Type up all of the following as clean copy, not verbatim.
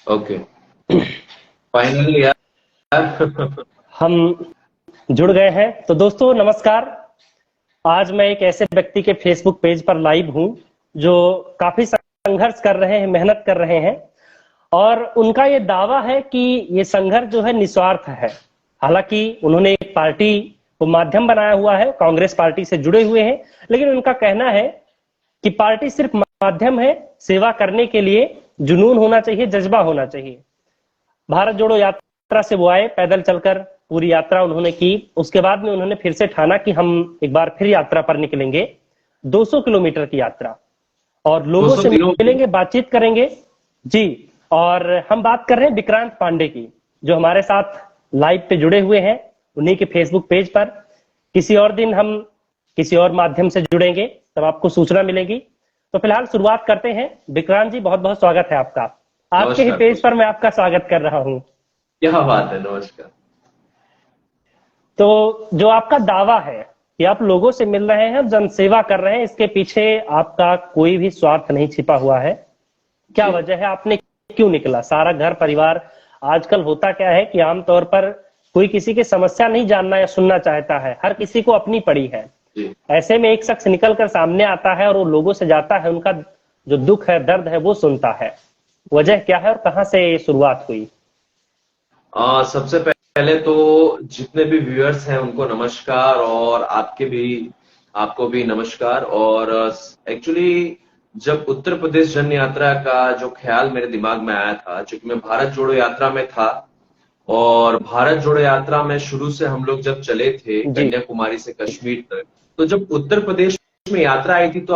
Okay. Finally यार। हम जुड़ गए हैं। तो दोस्तों नमस्कार। आज मैं एक ऐसे व्यक्ति के फेसबुक पेज पर लाइव हूं जो काफी संघर्ष कर रहे हैं, मेहनत कर रहे हैं, और उनका ये दावा है कि ये संघर्ष जो है निस्वार्थ है। हालांकि उन्होंने एक पार्टी को माध्यम बनाया हुआ है, कांग्रेस पार्टी से जुड़े हुए हैं, लेकिन उनका कहना है कि पार्टी सिर्फ माध्यम है, सेवा करने के लिए जुनून होना चाहिए, जज्बा होना चाहिए। भारत जोड़ो यात्रा से वो आए, पैदल चलकर पूरी यात्रा उन्होंने की। उसके बाद में उन्होंने फिर से ठाना कि हम एक बार फिर यात्रा पर निकलेंगे, 200 किलोमीटर की यात्रा, और लोगों 200 से किलो। मिलेंगे, बातचीत करेंगे जी। और हम बात कर रहे हैं विक्रांत पांडे की, जो हमारे साथ लाइव पे जुड़े हुए हैं, उन्हीं के फेसबुक पेज पर। किसी और दिन हम किसी और माध्यम से जुड़ेंगे, तब आपको सूचना मिलेगी। तो फिलहाल शुरुआत करते हैं। विक्रांत जी, बहुत बहुत स्वागत है आपका। आपके ही नमस्कार पेज नमस्कार। पर मैं आपका स्वागत कर रहा हूं। क्या बात है, नमस्कार। तो जो आपका दावा है कि आप लोगों से मिल रहे हैं, जनसेवा कर रहे हैं, इसके पीछे आपका कोई भी स्वार्थ नहीं छिपा हुआ है। क्या जी। वजह है, आपने क्यों निकला? सारा घर परिवार, आजकल होता क्या है कि आमतौर पर कोई किसी की समस्या नहीं जानना या सुनना चाहता है, हर किसी को अपनी पड़ी है। जी। ऐसे में एक शख्स निकल कर सामने आता है और वो लोगों से जाता है, उनका जो दुख है, दर्द है, वो सुनता है। वजह क्या है और कहाँ से ये शुरुआत हुई? सबसे पहले तो जितने भी व्यूअर्स हैं उनको नमस्कार, और आपको भी नमस्कार। और एक्चुअली जब उत्तर प्रदेश जन यात्रा का जो ख्याल मेरे दिमाग में आया था, चूंकि मैं भारत जोड़ो यात्रा में था, और भारत जोड़ो यात्रा में शुरू से हम लोग जब चले थे जी कन्याकुमारी से कश्मीर तक, तो जब उत्तर प्रदेश में यात्रा आई थी तो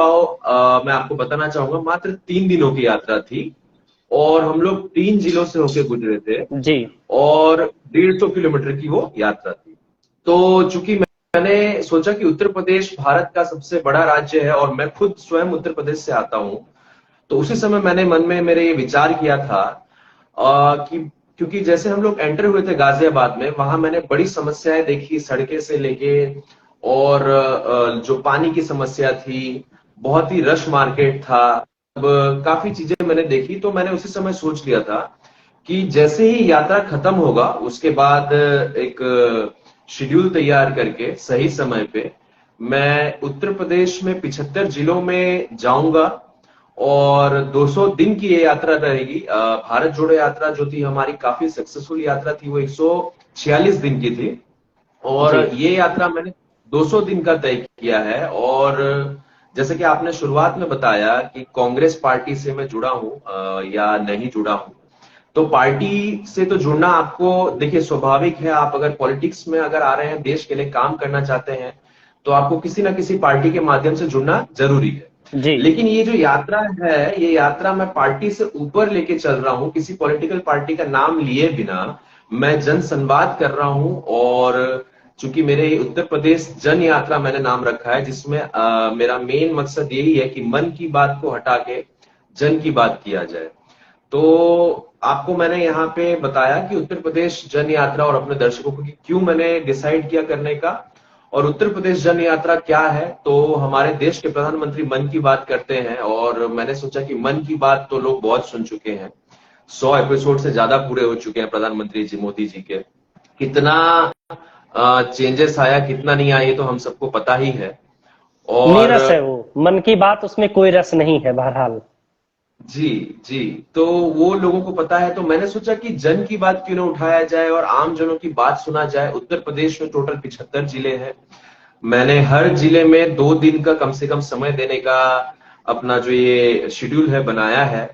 मैं आपको बताना चाहूंगा, मात्र 3 दिनों की यात्रा थी, और हम लोग 3 जिलों से होके गुजरे थे, जी और 150 किलोमीटर की वो यात्रा थी। तो चूंकि मैंने सोचा कि उत्तर प्रदेश भारत का सबसे बड़ा राज्य है, और मैं खुद स्वयं उत्तर प्रदेश से आता हूं, तो उसी समय मैंने मन में मेरे ये विचार किया था कि क्योंकि जैसे हम लोग एंटर हुए थे गाजियाबाद में, वहां मैंने बड़ी समस्याएं देखी, सड़कें से लेके, और जो पानी की समस्या थी, बहुत ही रश मार्केट था। अब काफी चीजें मैंने देखी, तो मैंने उसी समय सोच लिया था कि जैसे ही यात्रा खत्म होगा उसके बाद एक शेड्यूल तैयार करके सही समय पे मैं उत्तर प्रदेश में 75 जिलों में जाऊंगा, और 200 दिन की ये यात्रा रहेगी। भारत जोड़ो यात्रा जो थी हमारी, काफी सक्सेसफुल यात्रा थी, वो 146 दिन की थी, और जी ये यात्रा मैंने 200 दिन का तय किया है। और जैसे कि आपने शुरुआत में बताया कि कांग्रेस पार्टी से मैं जुड़ा हूं या नहीं जुड़ा हूं, तो पार्टी से तो जुड़ना आपको देखिए स्वाभाविक है। आप अगर पॉलिटिक्स में अगर आ रहे हैं, देश के लिए काम करना चाहते हैं, तो आपको किसी ना किसी पार्टी के माध्यम से जुड़ना जरूरी है। जी लेकिन ये जो यात्रा है, ये यात्रा मैं पार्टी से ऊपर लेके चल रहा हूं, किसी पॉलिटिकल पार्टी का नाम लिए बिना मैं जन संवाद कर रहा हूं। और चूंकि मेरे उत्तर प्रदेश जन यात्रा मैंने नाम रखा है, जिसमें मेरा मेन मकसद यही है कि मन की बात को हटा के जन की बात किया जाए। तो आपको मैंने यहाँ पे बताया कि उत्तर प्रदेश जन यात्रा, और अपने दर्शकों को कि क्यों मैंने डिसाइड किया करने का। और उत्तर प्रदेश जन यात्रा क्या है, तो हमारे देश के प्रधानमंत्री मन की बात करते हैं, और मैंने सोचा कि मन की बात तो लोग बहुत सुन चुके हैं, 100 एपिसोड से ज्यादा पूरे हो चुके हैं प्रधानमंत्री जी मोदी जी के। कितना चेंजेस आया, कितना नहीं आया, ये तो हम सबको पता ही है। और नीरस है वो, मन की बात, उसमें कोई रस नहीं है बहरहाल। जी, जी। तो वो लोगों को पता है, तो मैंने सोचा कि जन की बात क्यों ना उठाया जाए और आम जनों की बात सुना जाए। उत्तर प्रदेश में टोटल 75 जिले हैं। मैंने हर जिले में 2 दिन का कम से कम समय देने का अपना जो ये शेड्यूल है बनाया है।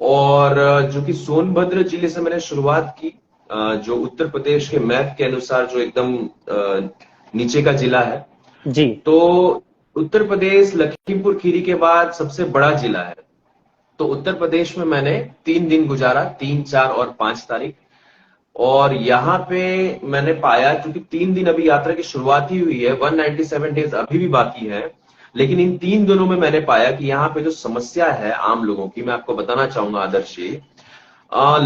और जो कि सोनभद्र जिले से मैंने शुरुआत की, जो उत्तर प्रदेश के मैप के अनुसार जो एकदम नीचे का जिला है। जी तो उत्तर प्रदेश लखीमपुर खीरी के बाद सबसे बड़ा जिला है। तो उत्तर प्रदेश में मैंने 3 दिन गुजारा, 3, 4 और 5 तारीख। और यहाँ पे मैंने पाया, क्योंकि 3 दिन अभी यात्रा की शुरुआत ही हुई है, 197 डेज अभी भी बाकी है, लेकिन इन 3 दिनों में मैंने पाया कि यहाँ पे जो समस्या है आम लोगों की, मैं आपको बताना चाहूंगा आदर्श जी,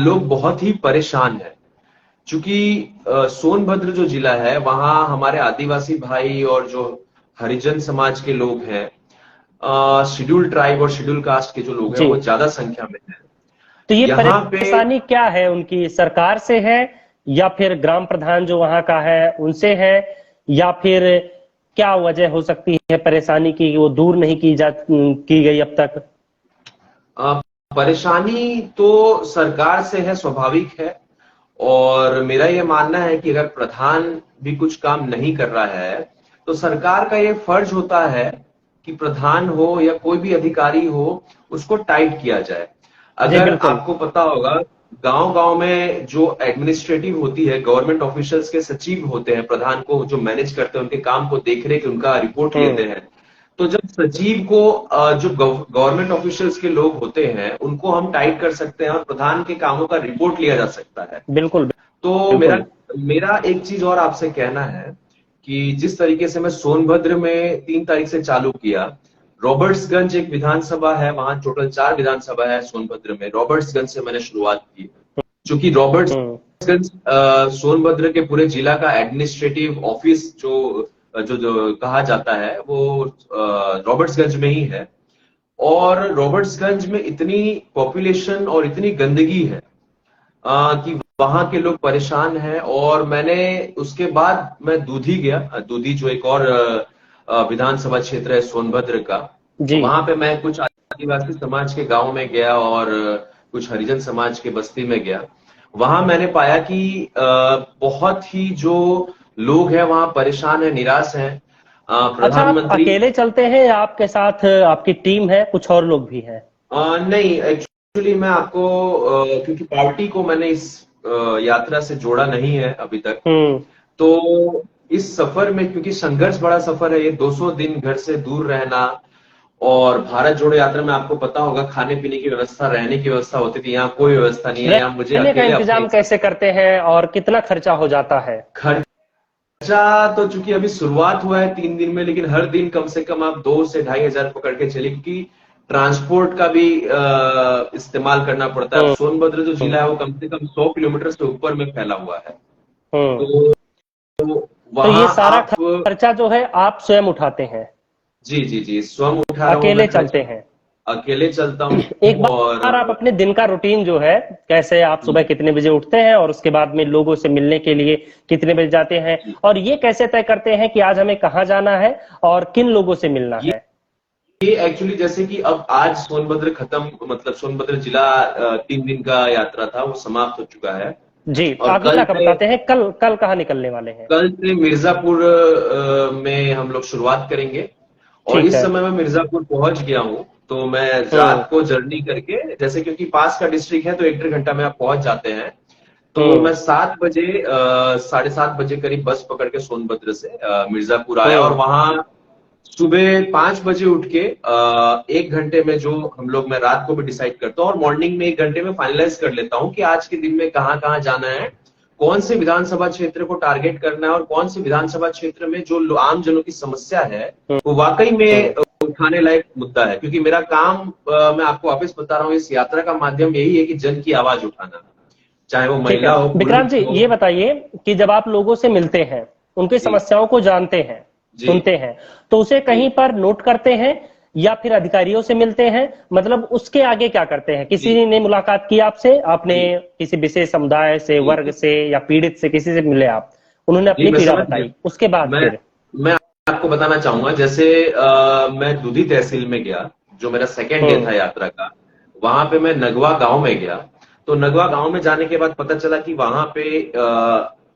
लोग बहुत ही परेशान है। चूंकि सोनभद्र जो जिला है, वहां हमारे आदिवासी भाई और जो हरिजन समाज के लोग हैं, शेड्यूल ट्राइब और शेड्यूल कास्ट के जो लोग हैं, जी वो ज्यादा संख्या में हैं। तो ये यहाँ पे परेशानी क्या है उनकी, सरकार से है या फिर ग्राम प्रधान जो वहां का है उनसे है, या फिर क्या वजह हो सकती है परेशानी की, वो दूर नहीं की गई अब तक? अ, परेशानी तो सरकार से है, स्वाभाविक है। और मेरा ये मानना है कि अगर प्रधान भी कुछ काम नहीं कर रहा है तो सरकार का ये फर्ज होता है कि प्रधान हो या कोई भी अधिकारी हो उसको टाइट किया जाए। जी अगर बिल्कुल। आपको पता होगा, गांव गांव में जो एडमिनिस्ट्रेटिव होती है, गवर्नमेंट ऑफिशियल्स के सचिव होते हैं, प्रधान को जो मैनेज करते हैं, उनके काम को देख रेख उनका रिपोर्ट लेते हम्म। हैं। तो जब सचिव को जो गवर्नमेंट ऑफिशियल्स के लोग होते हैं उनको हम टाइट कर सकते हैं और प्रधान के कामों का रिपोर्ट लिया जा सकता है। बिल्कुल तो मेरा बिल्कुल। मेरा एक चीज और आपसे कहना है कि जिस तरीके से मैं सोनभद्र में 3 तारीख से चालू किया, रॉबर्ट्सगंज एक विधानसभा है, वहां टोटल 4 विधानसभा है सोनभद्र में, रॉबर्ट्सगंज से मैंने शुरुआत की। क्योंकि हम्म। रॉबर्ट्सगंज सोनभद्र के पूरे जिला का एडमिनिस्ट्रेटिव ऑफिस जो जो जो कहा जाता है वो रॉबर्ट्सगंज में ही है। और रॉबर्ट्सगंज में इतनी पॉपुलेशन और इतनी गंदगी है कि वहां के लोग परेशान हैं। और मैंने उसके बाद मैं दूधी गया, दूधी जो एक और विधानसभा क्षेत्र है सोनभद्र का। तो जी। वहां पे मैं कुछ आदिवासी समाज के गांव में गया और कुछ हरिजन समाज के बस्ती में गया। वहां मैंने पाया कि बहुत ही जो लोग हैं वहां परेशान है, निराश हैं। अच्छा, आप प्रधानमंत्री अकेले चलते हैं या आपके साथ आपकी टीम है, कुछ और लोग भी हैं? नहीं, एक्चुअली मैं आपको क्योंकि पार्टी को मैंने इस यात्रा से जोड़ा नहीं है अभी तक। हम्म। तो इस सफर में, क्योंकि संघर्ष बड़ा सफर है ये, 200 दिन घर से दूर रहना। और भारत जोड़ो यात्रा में आपको पता होगा खाने पीने की व्यवस्था, रहने की व्यवस्था होती थी, यहाँ कोई व्यवस्था नहीं है। यहाँ मुझे रहने का अकेले अपने इंतजाम कैसे करते हैं और कितना खर्चा हो जाता है? खर्चा तो चूंकि अभी शुरुआत हुआ है 3 दिन में, लेकिन हर दिन कम से कम आप 2 से 2,500 पकड़ के चलिए, क्योंकि ट्रांसपोर्ट का भी इस्तेमाल करना पड़ता है। अब हम्म। सोनभद्र जो जिला है वो कम से कम 100 किलोमीटर से ऊपर में फैला हुआ है। हम्म। तो तो वहां ये सारा आप, खर्चा जो है आप स्वयं उठाते हैं? जी जी जी, स्वयं उठा रहा हूं अकेले मैं चलते खर्च, हैं? अकेले चलता हूँ। एक बार आप और अपने दिन का रूटीन जो है, कैसे आप सुबह कितने बजे उठते हैं और उसके बाद में लोगों से मिलने के लिए कितने बजे जाते हैं, और ये कैसे तय करते हैं कि आज हमें कहाँ जाना है और किन लोगों से मिलना ये है? ये एक्चुअली जैसे कि अब आज सोनभद्र खत्म, मतलब सोनभद्र जिला 3 दिन का यात्रा था वो समाप्त हो चुका है। जी, और अगला का बताते हैं, कल कल कहाँ निकलने वाले हैं? कल से मिर्जापुर में हम लोग शुरुआत करेंगे। और ठीक इस है। समय मैं मिर्जापुर पहुंच गया हूँ। तो मैं हम्म। रात को जर्नी करके, जैसे क्योंकि पास का डिस्ट्रिक्ट है तो 1 डेढ़ घंटा में आप पहुंच जाते हैं। तो हम्म। मैं 7 बजे 7:30 बजे करीब बस पकड़ के सोनभद्र से मिर्जापुर आया। और हम्म। वहां सुबह 5 बजे उठ के 1 घंटे में जो हम लोग, मैं रात को भी डिसाइड करता हूँ और मॉर्निंग में 1 घंटे में फाइनलाइज कर लेता हूँ कि आज के दिन में कहाँ कहाँ जाना है, कौन से विधानसभा क्षेत्र को टारगेट करना है और कौन से विधानसभा क्षेत्र में जो आम जनों की समस्या है वो वाकई में हम्म। उठाने लायक मुद्दा है। क्योंकि मेरा काम, मैं आपको वापस बता रहा हूँ, इस यात्रा का माध्यम यही है कि जन की आवाज उठाना, चाहे वो ठीक है महिला हो, विक्रांत जी, पुरुष हो। ये बताइए कि जब आप लोगों से मिलते हैं, उनकी जी समस्याओं को जानते हैं, जी सुनते हैं, तो उसे जी। कहीं पर नोट करते हैं या फिर अधिकारियों से मिलते हैं? मतलब उसके आगे क्या करते हैं? जी किसी ने मुलाकात की आपसे, आपने जी किसी विशेष समुदाय से, जी वर्ग जी से या पीड़ित से, किसी से मिले आप, उन्होंने जी, अपनी मैं पीड़ा समझ गया। बताई, उसके बाद मैं फिर? मैं आपको बताना चाहूंगा, जैसे मैं दूधी तहसील में गया, जो मेरा सेकेंड डे हम्म। था यात्रा का। वहां पे मैं नगवा गांव में गया। तो नगवा गांव में जाने के बाद पता चला कि वहां पे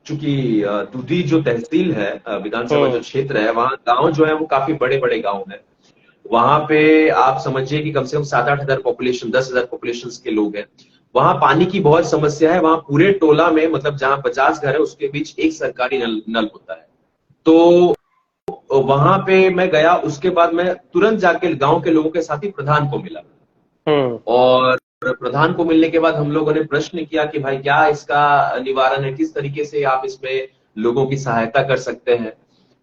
चूंकि दूधी जो तहसील है, विधानसभा जो हम्म। क्षेत्र है, वहां गांव जो है वो काफी बड़े बड़े गांव है। वहां पे आप समझिए कि कम से कम 7-8 हजार पॉपुलेशन, 10 हजार पॉपुलेशन के लोग हैं। वहां पानी की बहुत समस्या है। वहां पूरे टोला में, मतलब जहां 50 घर है उसके बीच एक सरकारी नल होता है। तो वहां पे मैं गया, उसके बाद मैं तुरंत जाके गांव के लोगों के साथ ही प्रधान को मिला। हम्म। और प्रधान को मिलने के बाद हम लोगों ने प्रश्न किया कि भाई क्या इसका निवारण है, किस तरीके से आप इसमें लोगों की सहायता कर सकते हैं।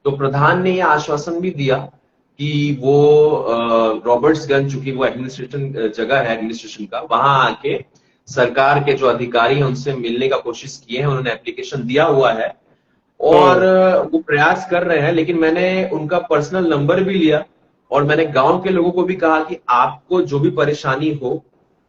तो प्रधान ने यह आश्वासन भी दिया कि वो रॉबर्ट्सगंज, चूंकि वो एडमिनिस्ट्रेशन जगह है एडमिनिस्ट्रेशन का, वहां आके सरकार के जो अधिकारी हैं उनसे मिलने का कोशिश किए हैं, उन्होंने एप्लीकेशन दिया हुआ है। और हम्म। वो प्रयास कर रहे हैं। लेकिन मैंने उनका पर्सनल नंबर भी लिया और मैंने गांव के लोगों को भी कहा कि आपको जो भी परेशानी हो,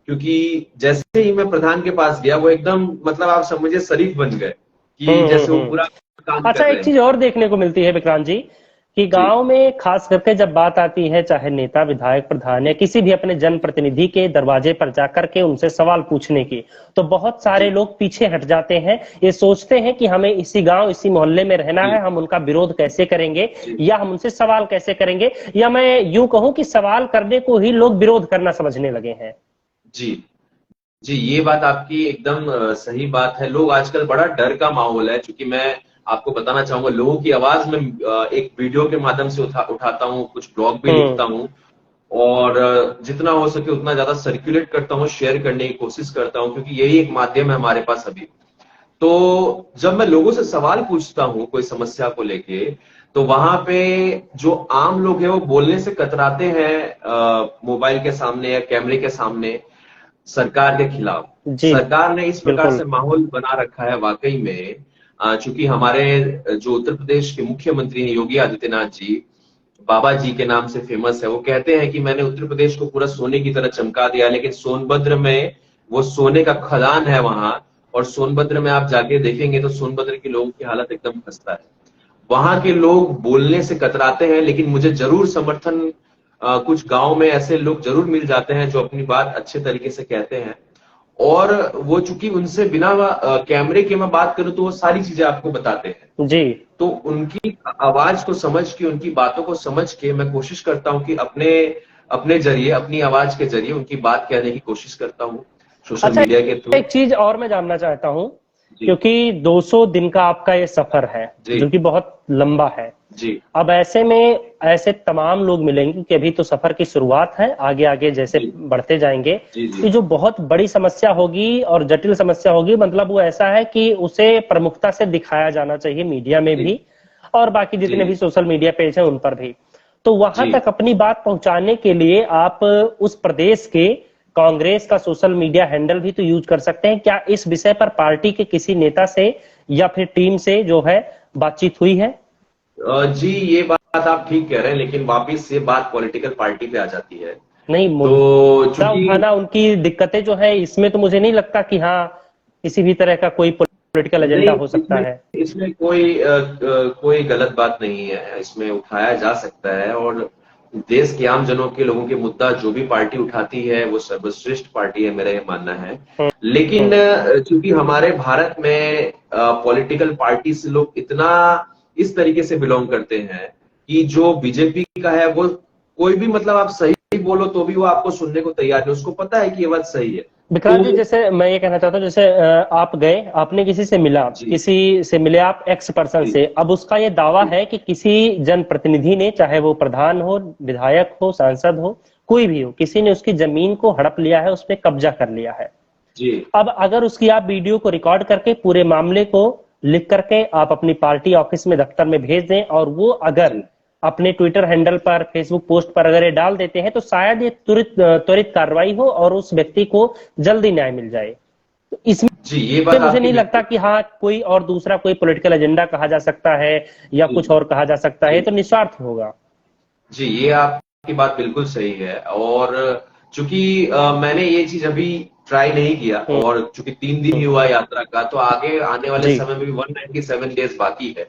क्योंकि जैसे ही मैं प्रधान के पास गया, वो एकदम मतलब आप समझिए शरीफ बन गए कि जैसे वो पूरा काम अच्छा, कर एक रहे चीज हैं। और देखने को मिलती है विक्रांत जी कि जी गांव में खास करके जब बात आती है, चाहे नेता विधायक प्रधान या किसी भी अपने जनप्रतिनिधि के दरवाजे पर जाकर के उनसे सवाल पूछने की, तो बहुत सारे जी लोग पीछे हट जाते हैं। ये सोचते हैं कि हमें इसी गांव इसी मोहल्ले में रहना जी है, हम उनका विरोध कैसे करेंगे जी या हम उनसे सवाल कैसे करेंगे, या मैं यूं कहूं कि सवाल करने को ही लोग विरोध करना समझने लगे हैं। जी जी, ये बात आपकी एकदम सही बात है। लोग आजकल बड़ा डर का माहौल है, क्योंकि मैं आपको बताना चाहूंगा, लोगों की आवाज में एक वीडियो के माध्यम से उठाता हूँ, कुछ ब्लॉग भी हम्म। लिखता हूँ, और जितना हो सके उतना ज्यादा सर्कुलेट करता हूँ, शेयर करने की कोशिश करता हूँ, क्योंकि यही एक माध्यम है हमारे पास अभी। तो जब मैं लोगों से सवाल पूछता हूँ कोई समस्या को लेके, तो वहां पे जो आम लोग हैं वो बोलने से कतराते हैं, मोबाइल के सामने या कैमरे के सामने, सरकार के खिलाफ। जी सरकार ने इस प्रकार बिल्कुल। से माहौल बना रखा है वाकई में, चूंकि हमारे जो उत्तर प्रदेश के मुख्यमंत्री हैं योगी आदित्यनाथ जी, बाबा जी के नाम से फेमस है, वो कहते हैं कि मैंने उत्तर प्रदेश को पूरा सोने की तरह चमका दिया, लेकिन सोनभद्र में वो सोने का खदान है वहां, और सोनभद्र में आप जाके देखेंगे तो सोनभद्र के लोगों की हालत एकदम खस्ता है। वहां के लोग बोलने से कतराते हैं, लेकिन मुझे जरूर समर्थन, कुछ गांव में ऐसे लोग जरूर मिल जाते हैं जो अपनी बात अच्छे तरीके से कहते हैं। और वो चूंकि उनसे बिना कैमरे के मैं बात करूं तो वो सारी चीजें आपको बताते हैं। जी। तो उनकी आवाज को समझ के, उनकी बातों को समझ के मैं कोशिश करता हूं कि अपने अपने जरिए, अपनी आवाज के जरिए उनकी बात कहने की कोशिश करता हूं, सोशल अच्छा, मीडिया के थ्रू। एक चीज और मैं जानना चाहता हूं, जी क्योंकि 200 दिन का आपका ये सफर है जी जो कि बहुत लंबा है। जी अब ऐसे में ऐसे तमाम लोग मिलेंगे कि अभी तो सफर की शुरुआत है, आगे आगे जैसे जी बढ़ते जाएंगे जी जी कि जो बहुत बड़ी समस्या होगी और जटिल समस्या होगी, मतलब वो ऐसा है कि उसे प्रमुखता से दिखाया जाना चाहिए मीडिया में जी भी और बाकी जितने भी जी सोशल मीडिया पेज हैं उन पर भी। तो वहां जी तक अपनी बात पहुंचाने के लिए आप उस प्रदेश के कांग्रेस का सोशल मीडिया हैंडल भी तो यूज कर सकते हैं। क्या इस विषय पर पार्टी के किसी नेता से या फिर टीम से जो है बातचीत हुई है? जी, ये बात आप ठीक कह रहे हैं, लेकिन वापिस ये बात पॉलिटिकल पार्टी पे आ जाती है। नहीं, तो मुद्दा चूंकि उठाना उनकी दिक्कतें जो है इसमें तो मुझे नहीं लगता कि हाँ किसी भी तरह का कोई पॉलिटिकल एजेंडा नहीं, हो सकता इसमें है। इसमें कोई गलत बात नहीं है, इसमें उठाया जा सकता है। और देश के आम जनों के, लोगों के मुद्दा जो भी पार्टी उठाती है वो सर्वश्रेष्ठ पार्टी है, मेरा ये मानना है। हम्म। लेकिन हम्म। चूंकि हमारे भारत में पॉलिटिकल पार्टी से लोग इतना इस तरीके से बिलोंग करते हैं कि जो बीजेपी का है वो, कोई भी मतलब आप सही बोलो तो भी वो आपको सुनने को तैयार नहीं, उसको पता है कि ये बात सही है। विक्रांत जी, तो जैसे मैं ये कहना चाहता हूँ, जैसे आप गए, आपने किसी से मिला, जी किसी से मिले आप एक्स पर्सन जी से, अब उसका ये दावा जी है कि किसी जनप्रतिनिधि ने, चाहे वो प्रधान हो, विधायक हो, सांसद हो, कोई भी हो, किसी ने उसकी जमीन को हड़प लिया है, उस पर कब्जा कर लिया है। जी अब अगर उसकी आप वीडियो को रिकॉर्ड करके पूरे मामले को लिख करके आप अपनी पार्टी ऑफिस में, दफ्तर में भेज दें और वो अगर जी अपने ट्विटर हैंडल पर, फेसबुक पोस्ट पर अगर ये डाल देते हैं तो शायद ये त्वरित कार्रवाई हो और उस व्यक्ति को जल्दी न्याय मिल जाए। तो इसमें जी, ये बात मुझे आपकी नहीं लगता बिल्कुल। कि हाँ कोई और दूसरा कोई पॉलिटिकल एजेंडा कहा जा सकता है या जी कुछ और कहा जा सकता है, जी तो निस्वार्थ होगा। जी, ये आपकी बात बिल्कुल सही है। और चूंकि मैंने ये चीज अभी ट्राई नहीं किया, हम्म। और चूंकि 3 दिन ही हुआ यात्रा का, तो आगे आने वाले जी। समय में भी 197 डेज बाकी है।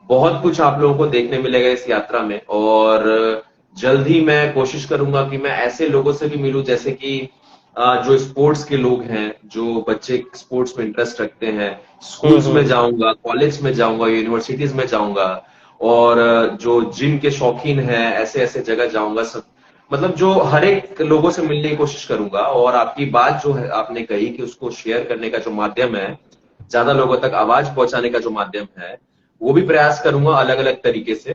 बहुत कुछ आप लोगों को देखने मिलेगा इस यात्रा में, और जल्द ही मैं कोशिश करूंगा कि मैं ऐसे लोगों से भी मिलूं, जैसे कि जो स्पोर्ट्स के लोग हैं, जो बच्चे स्पोर्ट्स में इंटरेस्ट रखते हैं, स्कूल्स में हम्म। जाऊंगा, कॉलेज में जाऊंगा, यूनिवर्सिटीज में जाऊंगा, और जो जिम के शौकीन हैं ऐसे ऐसे जगह जाऊंगा। सब मतलब जो हर एक लोगों से मिलने की कोशिश करूंगा। और आपकी बात जो है, आपने कही कि उसको शेयर करने का जो माध्यम है, ज्यादा लोगों तक आवाज पहुंचाने का जो माध्यम है, वो भी प्रयास करूंगा अलग अलग तरीके से।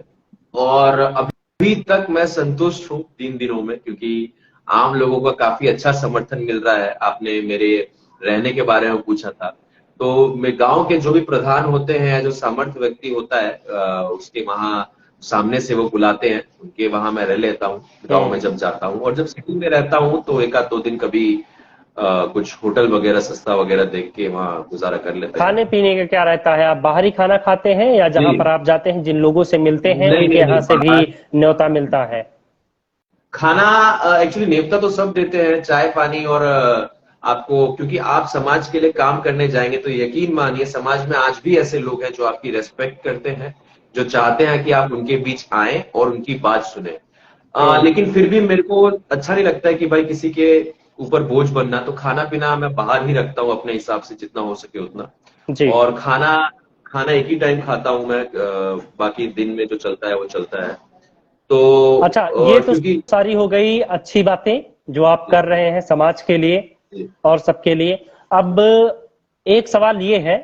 और अभी तक मैं संतुष्ट हूँ 3 दिनों में, क्योंकि आम लोगों का काफी अच्छा समर्थन मिल रहा है। आपने मेरे रहने के बारे में पूछा था, तो मैं गांव के जो भी प्रधान होते हैं, जो सामर्थ्य व्यक्ति होता है, उसके वहां सामने से वो बुलाते हैं, उनके वहां मैं रह लेता हूँ गांव में हम्म। जब जाता हूँ। और जब सिटी में रहता हूँ तो 1 आध 2 दिन कभी कुछ होटल वगैरह सस्ता वगैरह देख के वहां गुजारा कर लेते हैं। खाने पीने का क्या रहता है? आप बाहरी खाना खाते हैं या जहां नहीं पर आप जाते हैं जिन लोगों से मिलते हैं नहीं उनके नहीं यहाँ नहीं, से भी बाहर न्योता मिलता है? खाना एक्चुअली नेवता तो सब देते हैं, चाय पानी और आपको, क्योंकि आप समाज के लिए काम करने जाएंगे तो यकीन मानिए समाज में आज भी ऐसे लोग हैं जो आपकी रेस्पेक्ट करते हैं, जो चाहते हैं कि आप उनके बीच आएं और उनकी बात सुने। लेकिन फिर भी मेरे को अच्छा नहीं लगता है कि भाई किसी के ऊपर बोझ बनना, तो खाना पीना मैं बाहर ही रखता हूँ अपने हिसाब से जितना हो सके उतना। जी। और खाना खाना एक ही टाइम खाता हूँ मैं, बाकी दिन में जो चलता है वो चलता है। तो अच्छा, ये तो क्योंकि सारी हो गई अच्छी बातें जो आप कर रहे हैं समाज के लिए जी और सबके लिए। अब एक सवाल ये है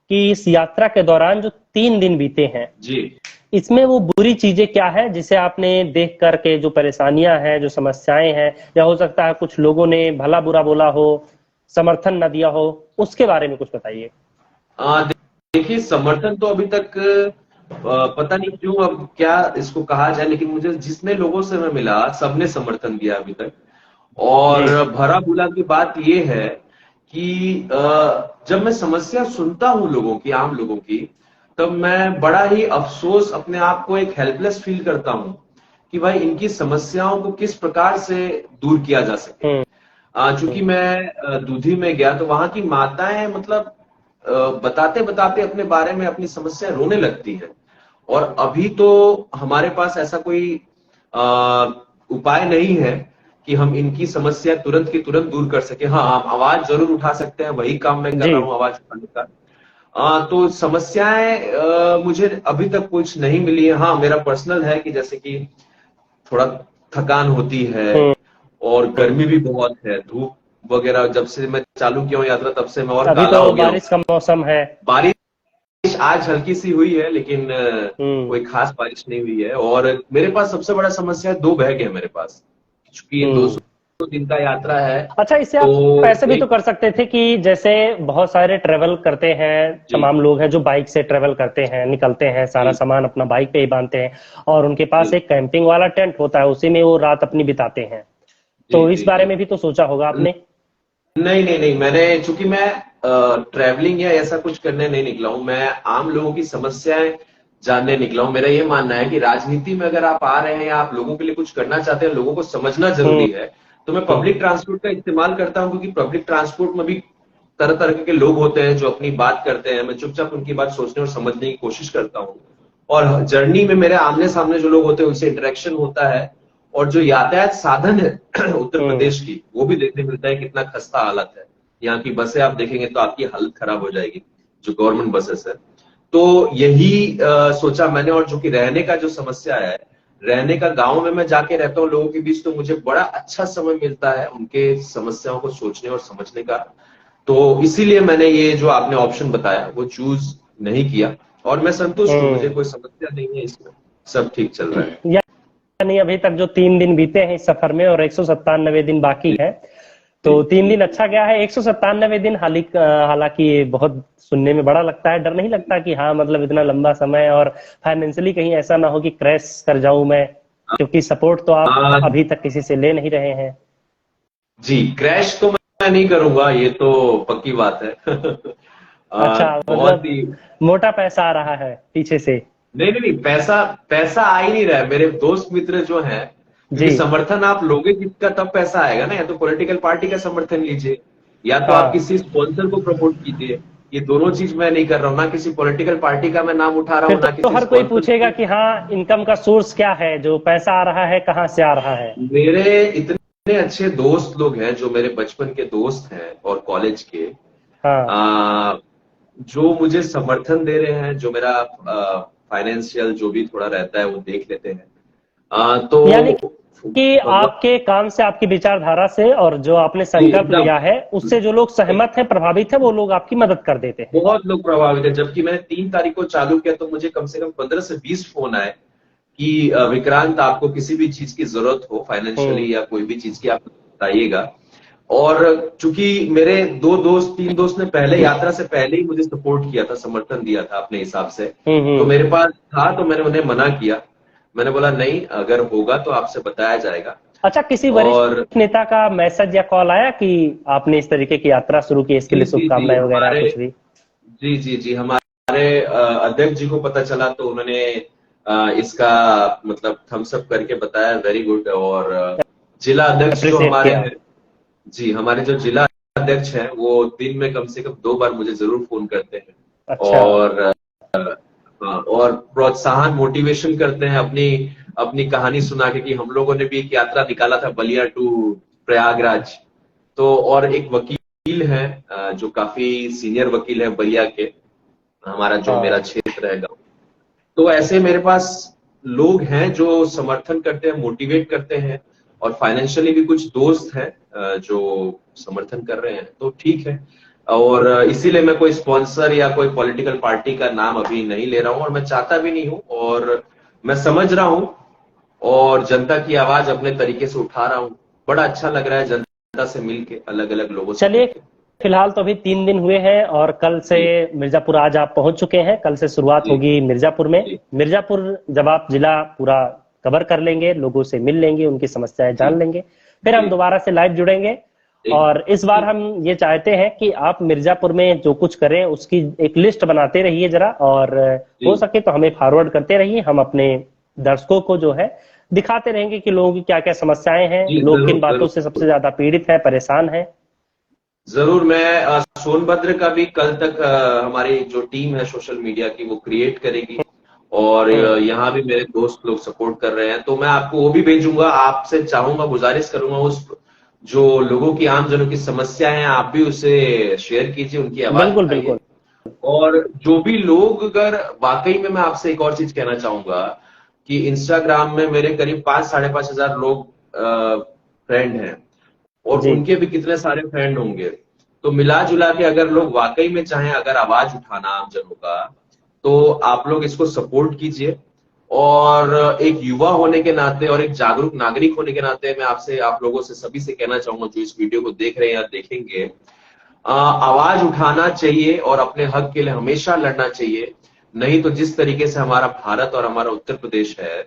कि इस यात्रा के दौरान जो 3 दिन बीते हैं, जी इसमें वो बुरी चीजें क्या है जिसे आपने देख करके, जो परेशानियां हैं, जो समस्याएं हैं, या हो सकता है कुछ लोगों ने भला बुरा बोला हो, समर्थन न दिया हो, उसके बारे में कुछ बताइए। देखिए, समर्थन तो अभी तक पता नहीं क्यों अब क्या इसको कहा जाए, लेकिन मुझे जितने लोगों से मैं मिला सबने समर्थन दिया अभी तक। और जी। भरा बुला की बात ये है कि जब मैं समस्या सुनता हूं लोगों की, आम लोगों की, तब मैं बड़ा ही अफसोस, अपने आप को एक हेल्पलेस फील करता हूं कि भाई इनकी समस्याओं को किस प्रकार से दूर किया जा सके। हम्म। चूंकि मैं दूधी में गया तो वहां की माताएं मतलब बताते बताते अपने बारे में अपनी समस्या रोने लगती है। और अभी तो हमारे पास ऐसा कोई उपाय नहीं है कि हम इनकी समस्या तुरंत की तुरंत दूर कर सके। हाँ, आप आवाज जरूर उठा सकते हैं, वही काम मैं कर जी। रहा हूँ, आवाज उठाने का। तो समस्याएं मुझे अभी तक कुछ नहीं मिली है। हाँ, मेरा पर्सनल है कि जैसे कि थोड़ा थकान होती है, हम्म। और गर्मी भी बहुत है, धूप वगैरह जब से मैं चालू किया हूँ यात्रा तब से मैं और अभी काला तो हो गया हूँ। बारिश का मौसम है। बारिश आज हल्की सी हुई है, लेकिन हम्म। कोई खास बारिश नहीं हुई है। और मेरे पास सबसे बड़ा समस्या है, 2 बैग है मेरे पास, क्योंकि ये 200 दिन का यात्रा है। अच्छा, इससे तो आप ऐसे भी तो एक कर सकते थे कि जैसे बहुत सारे ट्रेवल करते हैं, जी तमाम लोग हैं जो बाइक से ट्रेवल करते हैं, निकलते हैं, सारा जी सामान अपना बाइक पे ही बांधते हैं, और उनके पास जी एक कैंपिंग वाला टेंट होता है, उसी में वो रात अपनी बिताते हैं। जी तो इस जी बारे जी में भी तो सोचा होगा आपने। नहीं नहीं नहीं, मैंने, चूंकि मैं ट्रैवलिंग या ऐसा कुछ करने नहीं निकला हूं, मैं आम लोगों की समस्याएं जानने निकला हूं। मेरा ये मानना है कि राजनीति में अगर आप आ रहे हैं या आप लोगों के लिए कुछ करना चाहते हैं, लोगों को समझना हम्म। जरूरी है। तो मैं पब्लिक ट्रांसपोर्ट का इस्तेमाल करता हूं, क्योंकि पब्लिक ट्रांसपोर्ट में भी तरह तरह के लोग होते हैं जो अपनी बात करते हैं। मैं चुपचाप उनकी बात सोचने और समझने की कोशिश करता हूँ। और जर्नी में मेरे आमने सामने जो लोग होते हैं उनसे इंटरेक्शन होता है। और जो यातायात साधन है उत्तर हम्म। प्रदेश की, वो भी देखने मिलता है कितना खस्ता हालत है। यहाँ की बसें आप देखेंगे तो आपकी हालत खराब हो जाएगी, जो गवर्नमेंट बसेस है। तो यही सोचा मैंने। और जो कि रहने का जो समस्या है, रहने का, गांव में मैं जाके रहता हूँ लोगों के बीच, तो मुझे बड़ा अच्छा समय मिलता है उनके समस्याओं को सोचने और समझने का। तो इसीलिए मैंने ये जो आपने ऑप्शन बताया वो चूज नहीं किया। और मैं संतुष्ट हूँ, मुझे हम्म। कोई समस्या नहीं है इसमें, सब ठीक चल रहा है। यानी अभी तक जो 3 दिन बीते हैं इस सफर में और 197 दिन बाकी जी है, जी तो तीन जी दिन जी। अच्छा गया है। 197 दिन हालांकि बहुत सुनने में बड़ा लगता है। डर नहीं लगता कि हाँ, मतलब इतना लंबा समय, और फाइनेंशियली कहीं ऐसा ना हो कि क्रैश कर जाऊं मैं, क्योंकि सपोर्ट तो आप आ, अभी तक किसी से ले नहीं रहे हैं। जी, क्रैश तो मैं नहीं करूंगा, ये तो पक्की बात है। अच्छा, बहुत मतलब ही, मोटा पैसा आ रहा है पीछे से। नहीं नहीं नहीं, पैसा पैसा आ ही नहीं रहा है। मेरे दोस्त मित्र जो हैं, जी। क्योंकि समर्थन आप लोगे किसका तब पैसा आएगा ना, या तो पॉलिटिकल पार्टी का समर्थन लीजिए, या तो आप हाँ, किसी स्पॉन्सर को प्रमोट कीजिए। ये दोनों चीज मैं नहीं कर रहा हूं, ना किसी पॉलिटिकल पार्टी का मैं नाम उठा रहा फिर हूँ, ना तो किसी हर कोई स्पॉन्सर पूछेगा को। कि हाँ, इनकम का सोर्स क्या है, जो पैसा आ रहा है कहाँ से आ रहा है। मेरे इतने अच्छे दोस्त लोग हैं जो मेरे बचपन के दोस्त हैं और कॉलेज के, हाँ। आ, जो मुझे समर्थन दे रहे हैं, जो मेरा फाइनेंशियल जो भी थोड़ा रहता है वो देख लेते हैं। यानी तो कि मतलब आपके काम से, आपकी विचारधारा से, और जो आपने संकल्प एकदम लिया है उससे जो लोग सहमत हैं, प्रभावित है, वो लोग आपकी मदद कर देते हैं। बहुत लोग प्रभावित है। जबकि मैंने 3 तारीख को चालू किया तो मुझे कम से कम 15 से 20 फोन आए कि विक्रांत, आपको किसी भी चीज की जरूरत हो हम्म। फाइनेंशियली या कोई भी चीज की, आप बताइएगा। और चूंकि मेरे 2 दोस्त 3 दोस्त ने पहले, यात्रा से पहले ही मुझे सपोर्ट किया था, समर्थन दिया था अपने हिसाब से, तो हम्म। मेरे पास था, तो मैंने उन्हें मना किया। मैंने बोला नहीं, अगर होगा तो आपसे बताया जाएगा। अच्छा, किसी और वरिष्ठ नेता का मैसेज या कॉल आया कि आपने इस तरीके की यात्रा शुरू की, इसके जी लिए जी जी शुभकामनाएं वगैरह हमारे कुछ भी। जी जी जी हमारे अध्यक्ष जी को पता चला तो उन्होंने इसका मतलब थम्स अप करके बताया, वेरी गुड। और जिला अध्यक्ष जो अप्रिशिएट हमारे किया। हैं, जी हमारे जो जिला अध्यक्ष हैं वो दिन में कम से कम 2 बार मुझे जरूर फोन करते हैं अच्छा। और हाँ, और प्रोत्साहन मोटिवेशन करते हैं अपनी अपनी कहानी सुना के कि हम लोगों ने भी एक यात्रा निकाला था बलिया टू प्रयागराज। तो और एक वकील है जो काफी सीनियर वकील है बलिया के, हमारा जो मेरा हाँ। क्षेत्र है गाँव। तो ऐसे मेरे पास लोग हैं जो समर्थन करते हैं, मोटिवेट करते हैं, और फाइनेंशियली भी कुछ दोस्त हैं जो समर्थन कर रहे हैं, तो ठीक है। और इसीलिए मैं कोई स्पॉन्सर या कोई पॉलिटिकल पार्टी का नाम अभी नहीं ले रहा हूं, और मैं चाहता भी नहीं हूं, और मैं समझ रहा हूं और जनता की आवाज अपने तरीके से उठा रहा हूं। बड़ा अच्छा लग रहा है जनता से मिलके, अलग अलग लोगों से चलिए, मिलके। फिलहाल तो अभी 3 दिन हुए हैं और कल से जी मिर्जापुर आज आप पहुंच चुके हैं। कल से शुरुआत जी होगी मिर्जापुर में। जी मिर्जापुर जब आप जिला पूरा कवर कर लेंगे, लोगों से मिल लेंगे, उनकी समस्याएं जी जान लेंगे, फिर हम जी दोबारा से लाइव जुड़ेंगे। एक और इस बार जी हम ये चाहते हैं कि आप मिर्जापुर में जो कुछ करें उसकी एक लिस्ट बनाते रहिए जरा, और हो जी सके तो हमें फॉरवर्ड करते रहिए। हम अपने दर्शकों को जो है दिखाते रहेंगे कि लोगों की क्या क्या समस्याएं हैं, जी, लोग जरूर किन बातों से सबसे जरूर ज्यादा पीड़ित है, परेशान है। जरूर। मैं सोनभद्र का भी कल तक हमारी जो टीम है सोशल मीडिया की वो क्रिएट करेगी, और हम्म। यहाँ भी मेरे दोस्त लोग सपोर्ट कर रहे हैं, तो मैं आपको वो भी भेजूंगा। आपसे चाहूंगा, गुजारिश करूंगा, उस जो लोगों की, आम जनों की समस्या है, आप भी उसे शेयर कीजिए, उनकी आवाज बिल्कुल उठाइए। बिल्कुल। और जो भी लोग, अगर वाकई में, मैं आपसे एक और चीज कहना चाहूंगा कि इंस्टाग्राम में मेरे करीब 5-5.5 हजार लोग फ्रेंड हैं, और जी। उनके भी कितने सारे फ्रेंड होंगे। तो मिला जुला के अगर लोग वाकई में चाहें अगर आवाज उठाना आम जनों का, तो आप लोग इसको सपोर्ट कीजिए। और एक युवा होने के नाते और एक जागरूक नागरिक होने के नाते मैं आपसे, आप लोगों से, सभी से कहना चाहूंगा जो इस वीडियो को देख रहे हैं या देखेंगे, आवाज उठाना चाहिए और अपने हक के लिए हमेशा लड़ना चाहिए। नहीं तो जिस तरीके से हमारा भारत और हमारा उत्तर प्रदेश है,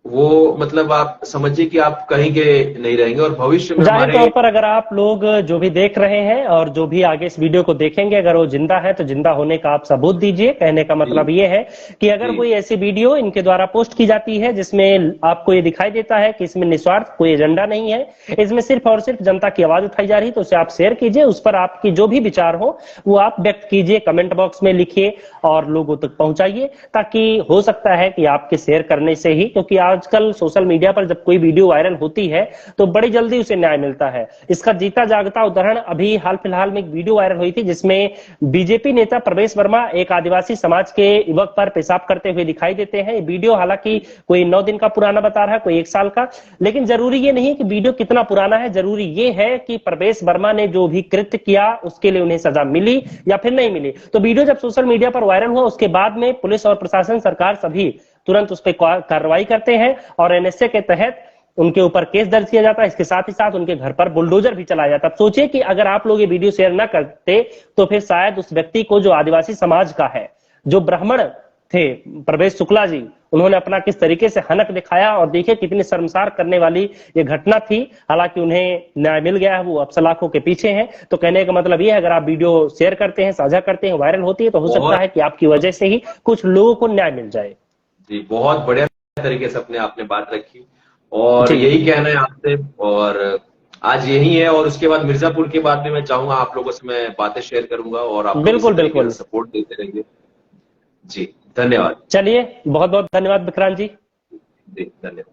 वो मतलब आप समझिए कि आप कहीं के नहीं रहेंगे, और भविष्य में जाहिर हमारे। तौर पर अगर आप लोग जो भी देख रहे हैं और जो भी आगे इस वीडियो को देखेंगे, अगर वो जिंदा है तो जिंदा होने का आप सबूत दीजिए। कहने का जी मतलब ये है कि अगर जी कोई ऐसी वीडियो इनके द्वारा पोस्ट की जाती है जिसमें आपको ये दिखाई देता है कि इसमें निस्वार्थ कोई एजेंडा नहीं है, इसमें सिर्फ और सिर्फ जनता की आवाज उठाई जा रही है, तो उसे आप शेयर कीजिए। उस पर आपकी जो भी विचार हो वो आप व्यक्त कीजिए, कमेंट बॉक्स में लिखिए और लोगों तक पहुंचाइए, ताकि हो सकता है कि आपके शेयर करने से ही, क्योंकि आजकल सोशल मीडिया पर जब कोई वीडियो वायरल होती है तो बड़ी जल्दी उसे न्याय मिलता है। इसका जीता जागता उदाहरण अभी हाल फिलहाल में एक वीडियो वायरल हुई थी जिसमें बीजेपी नेता प्रवेश वर्मा एक आदिवासी समाज के युवक पर पेशाब करते हुए दिखाई देते हैं। ये वीडियो हालांकि कोई 9 दिन का पुराना बता रहा है, कोई 1 साल का, लेकिन जरूरी ये नहीं कि वीडियो कितना पुराना है, जरूरी ये है कि प्रवेश वर्मा ने जो भी कृत्य किया उसके लिए उन्हें सजा मिली या फिर नहीं मिली। तो वीडियो जब सोशल मीडिया पर वायरल हुआ उसके बाद में पुलिस और प्रशासन, सरकार सभी तुरंत उस पर कार्रवाई करते हैं और एनएसए के तहत उनके ऊपर केस दर्ज किया जाता है। इसके साथ ही साथ उनके घर पर बुलडोजर भी चलाया जाता है। सोचिए कि अगर आप लोग ये वीडियो शेयर ना करते तो फिर शायद उस व्यक्ति को, जो आदिवासी समाज का है, जो ब्राह्मण थे प्रवेश शुक्ला जी, उन्होंने अपना किस तरीके से हनक दिखाया, और देखिए कितनी शर्मसार करने वाली ये घटना थी। हालांकि उन्हें न्याय मिल गया है, वो अब सलाखों के पीछे हैं। तो कहने का मतलब ये है, अगर आप वीडियो शेयर करते हैं, साझा करते हैं, वायरल होती है, तो हो सकता बहुत है कि आपकी वजह से ही कुछ लोगों को न्याय मिल जाए। जी, बहुत बढ़िया तरीके से अपने आपने बात रखी, और जी यही कहना है आपसे। और आज यही है, और उसके बाद मिर्जापुर के बाद भी मैं चाहूंगा आप लोगों से मैं बातें शेयर करूंगा, और आप लोग इसी बिल्कुल तरीके बिल्कुल। से सपोर्ट देते रहेंगे। जी धन्यवाद। चलिए, बहुत बहुत धन्यवाद विक्रांत जी। जी धन्यवाद।